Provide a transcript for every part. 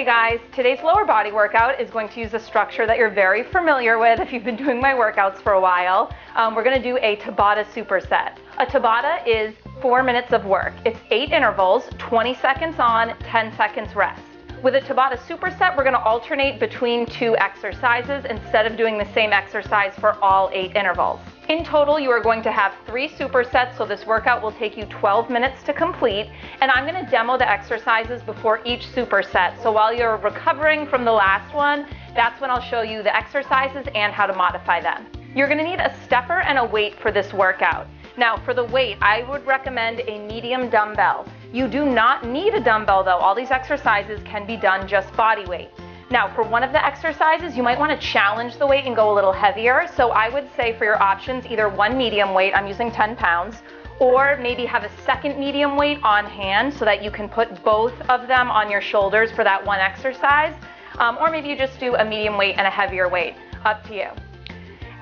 Hey guys, today's lower body workout is going to use a structure that you're very familiar with if you've been doing my workouts for a while. We're going to do a Tabata superset. A Tabata is 4 minutes of work. It's 8 intervals, 20 seconds on, 10 seconds rest. With a Tabata superset, we're going to alternate between 2 exercises instead of doing the same exercise for all 8 intervals. In total, you are going to have 3 supersets, so this workout will take you 12 minutes to complete, and I'm going to demo the exercises before each superset. So while you're recovering from the last one, that's when I'll show you the exercises and how to modify them. You're going to need a stepper and a weight for this workout. Now, for the weight, I would recommend a medium dumbbell. You do not need a dumbbell though. All these exercises can be done just body weight. Now, for one of the exercises, you might want to challenge the weight and go a little heavier. So I would say for your options, either one medium weight, I'm using 10 pounds, or maybe have a second medium weight on hand so that you can put both of them on your shoulders for that one exercise. Or maybe you just do a medium weight and a heavier weight, up to you.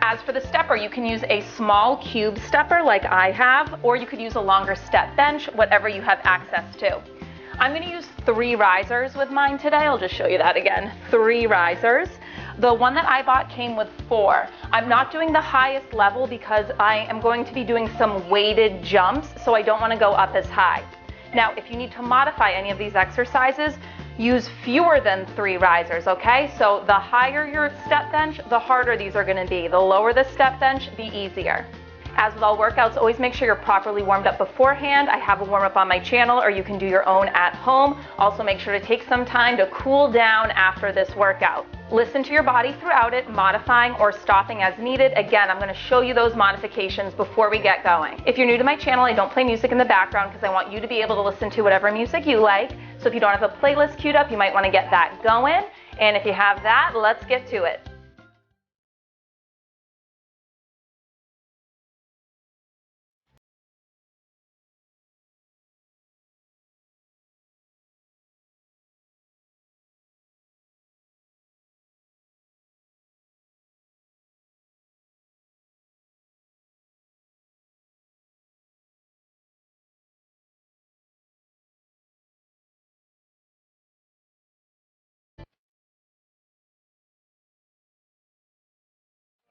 As for the stepper, you can use a small cube stepper like I have, or you could use a longer step bench, whatever you have access to. I'm going to use 3 risers with mine today. I'll just show you that again. 3 risers. The one that I bought came with 4. I'm not doing the highest level because I am going to be doing some weighted jumps, so I don't want to go up as high. Now, if you need to modify any of these exercises, use fewer than 3 risers, okay? So the higher your step bench, the harder these are going to be. The lower the step bench, the easier. As with all workouts, always make sure you're properly warmed up beforehand. I have a warm-up on my channel, or you can do your own at home. Also, make sure to take some time to cool down after this workout. Listen to your body throughout it, modifying or stopping as needed. Again, I'm going to show you those modifications before we get going. If you're new to my channel, I don't play music in the background because I want you to be able to listen to whatever music you like. So if you don't have a playlist queued up, you might want to get that going. And if you have that, let's get to it.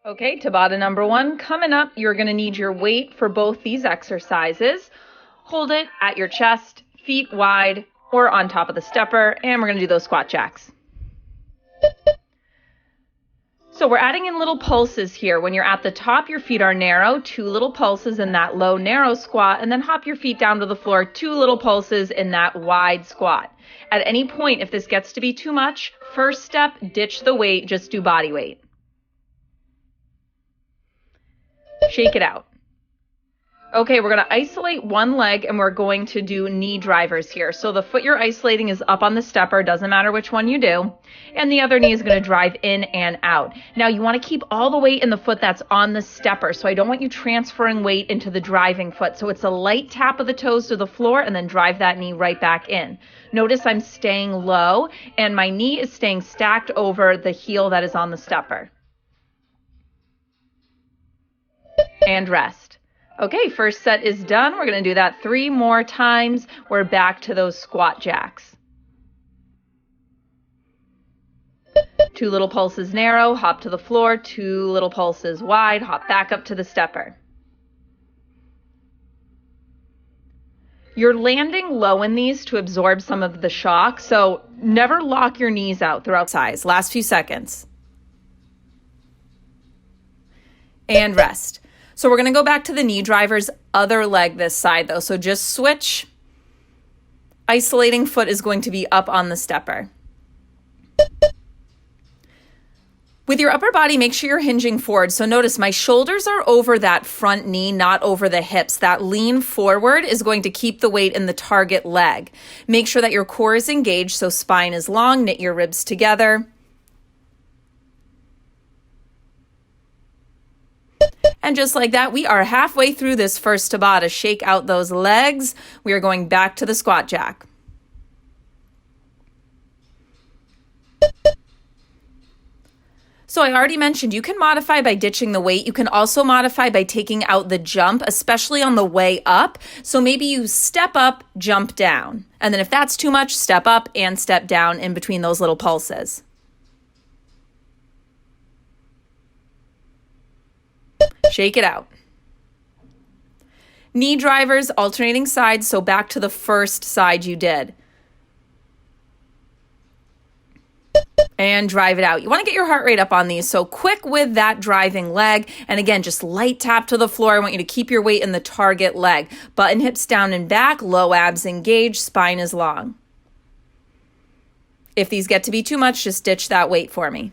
Okay, Tabata number 1 coming up. You're going to need your weight for both these exercises. Hold it at your chest, feet wide, or on top of the stepper, and we're going to do those squat jacks. So we're adding in little pulses here. When you're at the top, your feet are narrow, 2 little pulses in that low, narrow squat, and then hop your feet down to the floor, 2 little pulses in that wide squat. At any point, if this gets to be too much, first step, ditch the weight, just do body weight. Shake it out. Okay, we're going to isolate one leg and we're going to do knee drivers here. So the foot you're isolating is up on the stepper, doesn't matter which one you do. And the other knee is going to drive in and out. Now you want to keep all the weight in the foot that's on the stepper. So I don't want you transferring weight into the driving foot. So it's a light tap of the toes to the floor and then drive that knee right back in. Notice I'm staying low and my knee is staying stacked over the heel that is on the stepper. And rest. Okay, first set is done. We're going to do that 3 more times. We're back to those squat jacks. 2 little pulses narrow, hop to the floor, 2 little pulses wide, hop back up to the stepper. You're landing low in these to absorb some of the shock, so never lock your knees out throughout size. Last few seconds. And rest. So we're going to go back to the knee drivers, other leg this side though. So just switch. Isolating foot is going to be up on the stepper. With your upper body, make sure you're hinging forward. So notice my shoulders are over that front knee, not over the hips. That lean forward is going to keep the weight in the target leg. Make sure that your core is engaged, so spine is long, knit your ribs together. And just like that, we are halfway through this first Tabata. Shake out those legs. We are going back to the squat jack. So I already mentioned you can modify by ditching the weight. You can also modify by taking out the jump, especially on the way up. So maybe you step up, jump down. And then if that's too much, step up and step down in between those little pulses. Shake it out. Knee drivers, alternating sides, so back to the first side you did. And drive it out. You want to get your heart rate up on these, so quick with that driving leg. And again, just light tap to the floor. I want you to keep your weight in the target leg. Button hips down and back, low abs engaged, spine is long. If these get to be too much, just ditch that weight for me.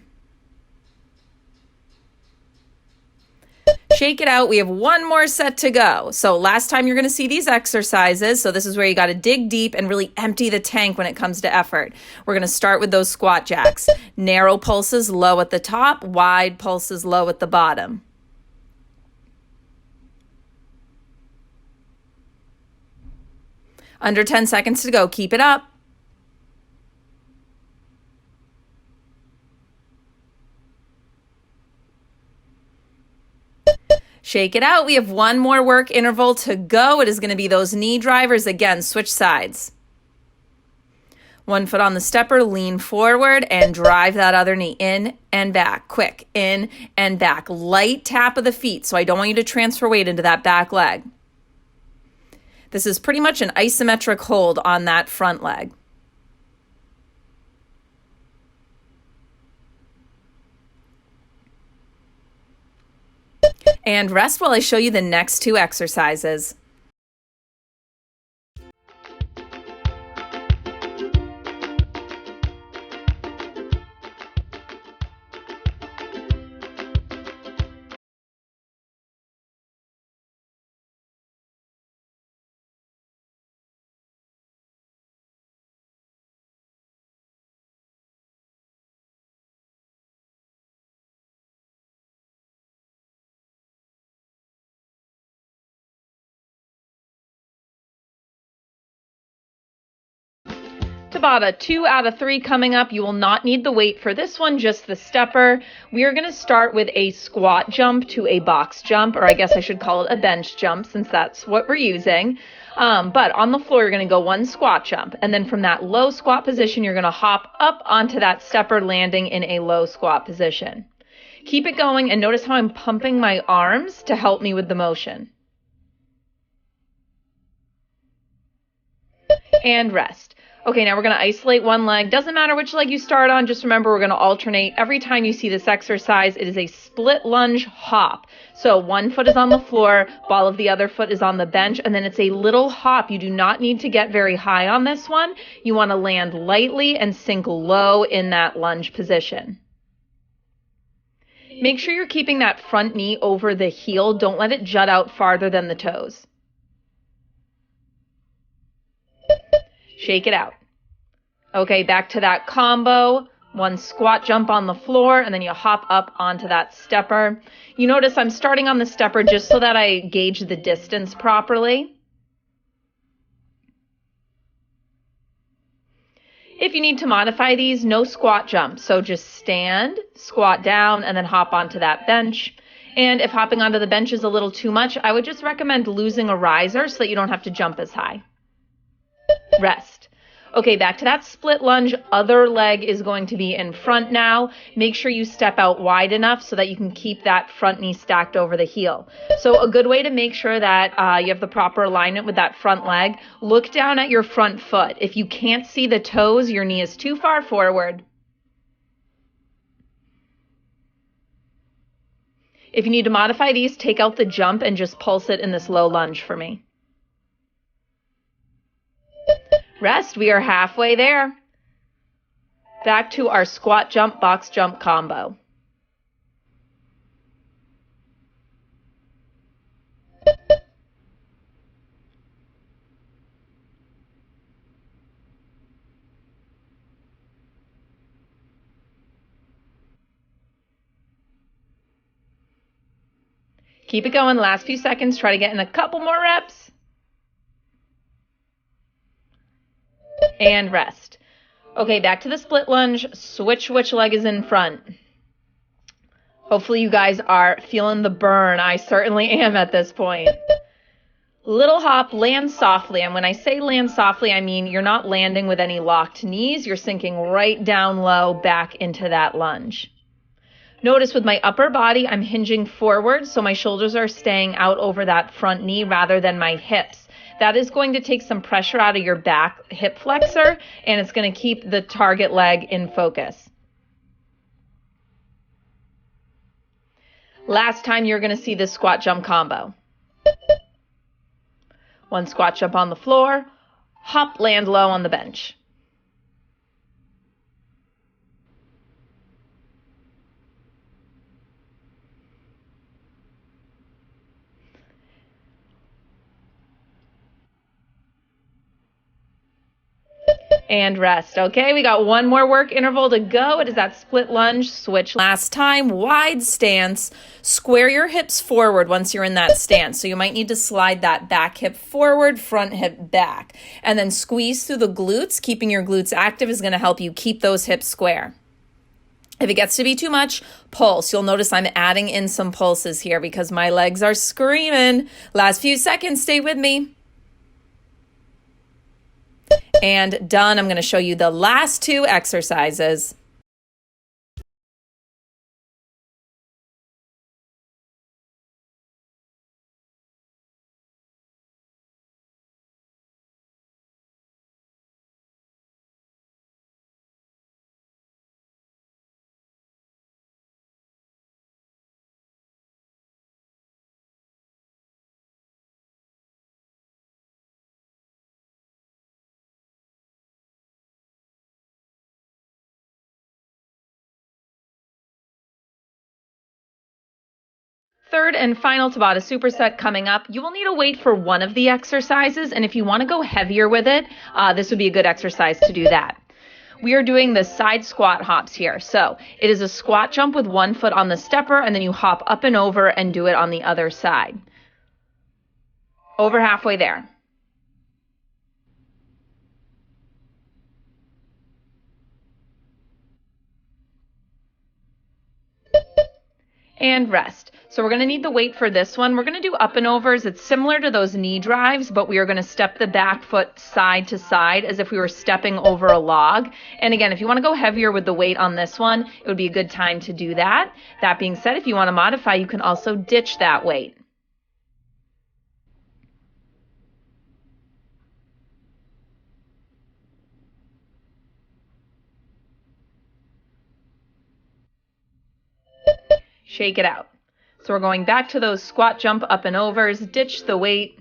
Shake it out. We have one more set to go. So last time you're going to see these exercises. So this is where you got to dig deep and really empty the tank when it comes to effort. We're going to start with those squat jacks. Narrow pulses low at the top, wide pulses low at the bottom. Under 10 seconds to go. Keep it up. Shake it out. We have one more work interval to go. It is going to be those knee drivers. Again, switch sides. One foot on the stepper, lean forward and drive that other knee in and back. Quick, in and back. Light tap of the feet, so I don't want you to transfer weight into that back leg. This is pretty much an isometric hold on that front leg. And rest while I show you the next two exercises. Tabata, 2 out of 3 coming up. You will not need the weight for this one, just the stepper. We are going to start with a squat jump to a box jump, or I guess I should call it a bench jump since that's what we're using. But on the floor, you're going to go one squat jump. And then from that low squat position, you're going to hop up onto that stepper, landing in a low squat position. Keep it going and notice how I'm pumping my arms to help me with the motion. And rest. Okay, now we're going to isolate one leg. Doesn't matter which leg you start on. Just remember, we're going to alternate. Every time you see this exercise, it is a split lunge hop. So one foot is on the floor, ball of the other foot is on the bench, and then it's a little hop. You do not need to get very high on this one. You want to land lightly and sink low in that lunge position. Make sure you're keeping that front knee over the heel. Don't let it jut out farther than the toes. Shake it out. Okay, back to that combo. One squat jump on the floor, and then you hop up onto that stepper. You notice I'm starting on the stepper just so that I gauge the distance properly. If you need to modify these, no squat jump. So just stand, squat down, and then hop onto that bench. And if hopping onto the bench is a little too much, I would just recommend losing a riser so that you don't have to jump as high. Rest. Okay, back to that split lunge. Other leg is going to be in front now. Make sure you step out wide enough so that you can keep that front knee stacked over the heel. So a good way to make sure that you have the proper alignment with that front leg, look down at your front foot. If you can't see the toes, your knee is too far forward. If you need to modify these, take out the jump and just pulse it in this low lunge for me. Rest. We are halfway there. Back to our squat jump, box jump combo. Keep it going. Last few seconds. Try to get in a couple more reps. And rest. Okay, back to the split lunge. Switch which leg is in front. Hopefully you guys are feeling the burn. I certainly am at this point. Little hop, land softly. And when I say land softly, I mean you're not landing with any locked knees. You're sinking right down low back into that lunge. Notice with my upper body, I'm hinging forward, so my shoulders are staying out over that front knee rather than my hips. That is going to take some pressure out of your back hip flexor, and it's going to keep the target leg in focus. Last time you're going to see this squat jump combo. One squat jump on the floor, hop, land low on the bench. And rest. Okay, we got one more work interval to go. It is that split lunge switch. Last time, wide stance. Square your hips forward once you're in that stance. So you might need to slide that back hip forward, front hip back. And then squeeze through the glutes. Keeping your glutes active is going to help you keep those hips square. If it gets to be too much, pulse. You'll notice I'm adding in some pulses here because my legs are screaming. Last few seconds, stay with me. And done. I'm going to show you the last two exercises. Third and final Tabata superset coming up. You will need a weight for one of the exercises, and if you want to go heavier with it, this would be a good exercise to do that. We are doing the side squat hops here. So it is a squat jump with one foot on the stepper, and then you hop up and over and do it on the other side. Over halfway there. And rest. So we're going to need the weight for this one. We're going to do up and overs. It's similar to those knee drives, but we are going to step the back foot side to side as if we were stepping over a log. And again, if you want to go heavier with the weight on this one, it would be a good time to do that. That being said, if you want to modify, you can also ditch that weight. Shake it out. So we're going back to those squat jump up and overs, ditch the weight.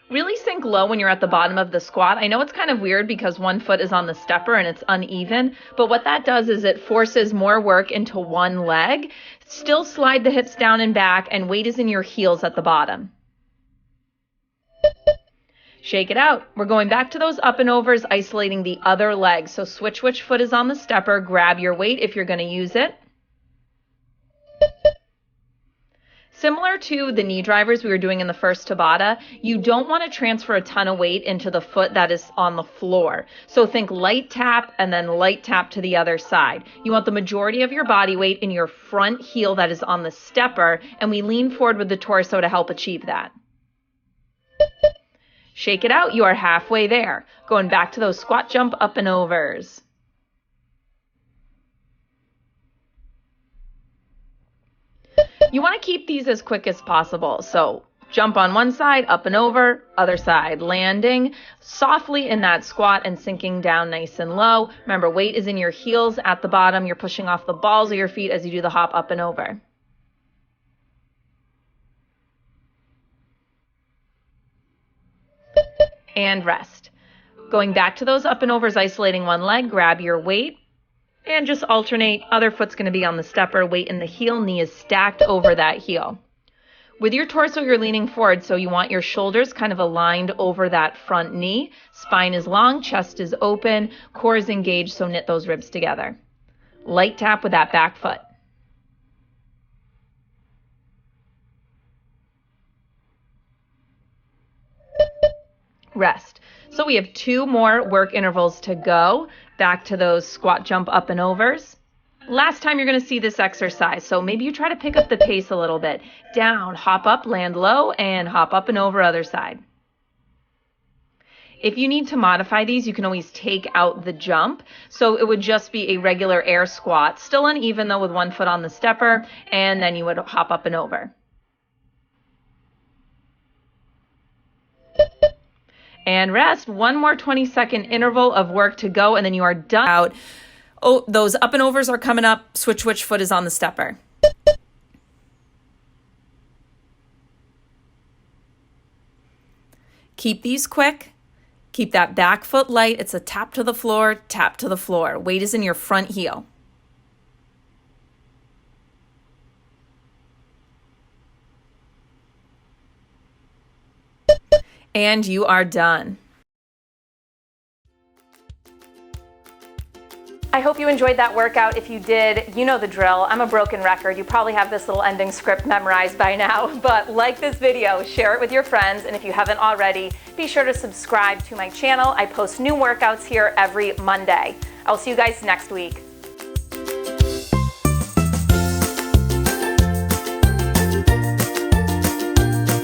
Really sink low when you're at the bottom of the squat. I know it's kind of weird because one foot is on the stepper and it's uneven, but what that does is it forces more work into one leg. Still slide the hips down and back, and weight is in your heels at the bottom. Shake it out. We're going back to those up and overs, isolating the other leg. So switch which foot is on the stepper, grab your weight if you're going to use it. Similar to the knee drivers we were doing in the first Tabata, you don't want to transfer a ton of weight into the foot that is on the floor. So think light tap and then light tap to the other side. You want the majority of your body weight in your front heel that is on the stepper, and we lean forward with the torso to help achieve that. Shake it out. You are halfway there. Going back to those squat jump up and overs. You want to keep these as quick as possible. So jump on one side, up and over, other side, landing softly in that squat and sinking down nice and low. Remember, weight is in your heels at the bottom. You're pushing off the balls of your feet as you do the hop up and over. And rest. Going back to those up and overs, isolating one leg, grab your weight and just alternate. Other foot's going to be on the stepper, weight in the heel, knee is stacked over that heel. With your torso, you're leaning forward, so you want your shoulders kind of aligned over that front knee. Spine is long, chest is open, core is engaged, so knit those ribs together. Light tap with that back foot. rest. So we have 2 more work intervals to go, back to those squat, jump, up and overs. Last time you're going to see this exercise, so maybe you try to pick up the pace a little bit. Down, hop up, land low, and hop up and over other side. If you need to modify these, you can always take out the jump. So it would just be a regular air squat, still uneven though with 1 foot on the stepper, and then you would hop up and over. And rest. 1 more 20-second interval of work to go, and then you are done. Out. Oh, those up and overs are coming up. Switch which foot is on the stepper. Keep these quick. Keep that back foot light. It's a tap to the floor, tap to the floor. Weight is in your front heel. And you are done. I hope you enjoyed that workout. If you did, you know the drill. I'm a broken record. You probably have this little ending script memorized by now, but like this video, share it with your friends, and if you haven't already, be sure to subscribe to my channel. I post new workouts here every Monday. I'll see you guys next week.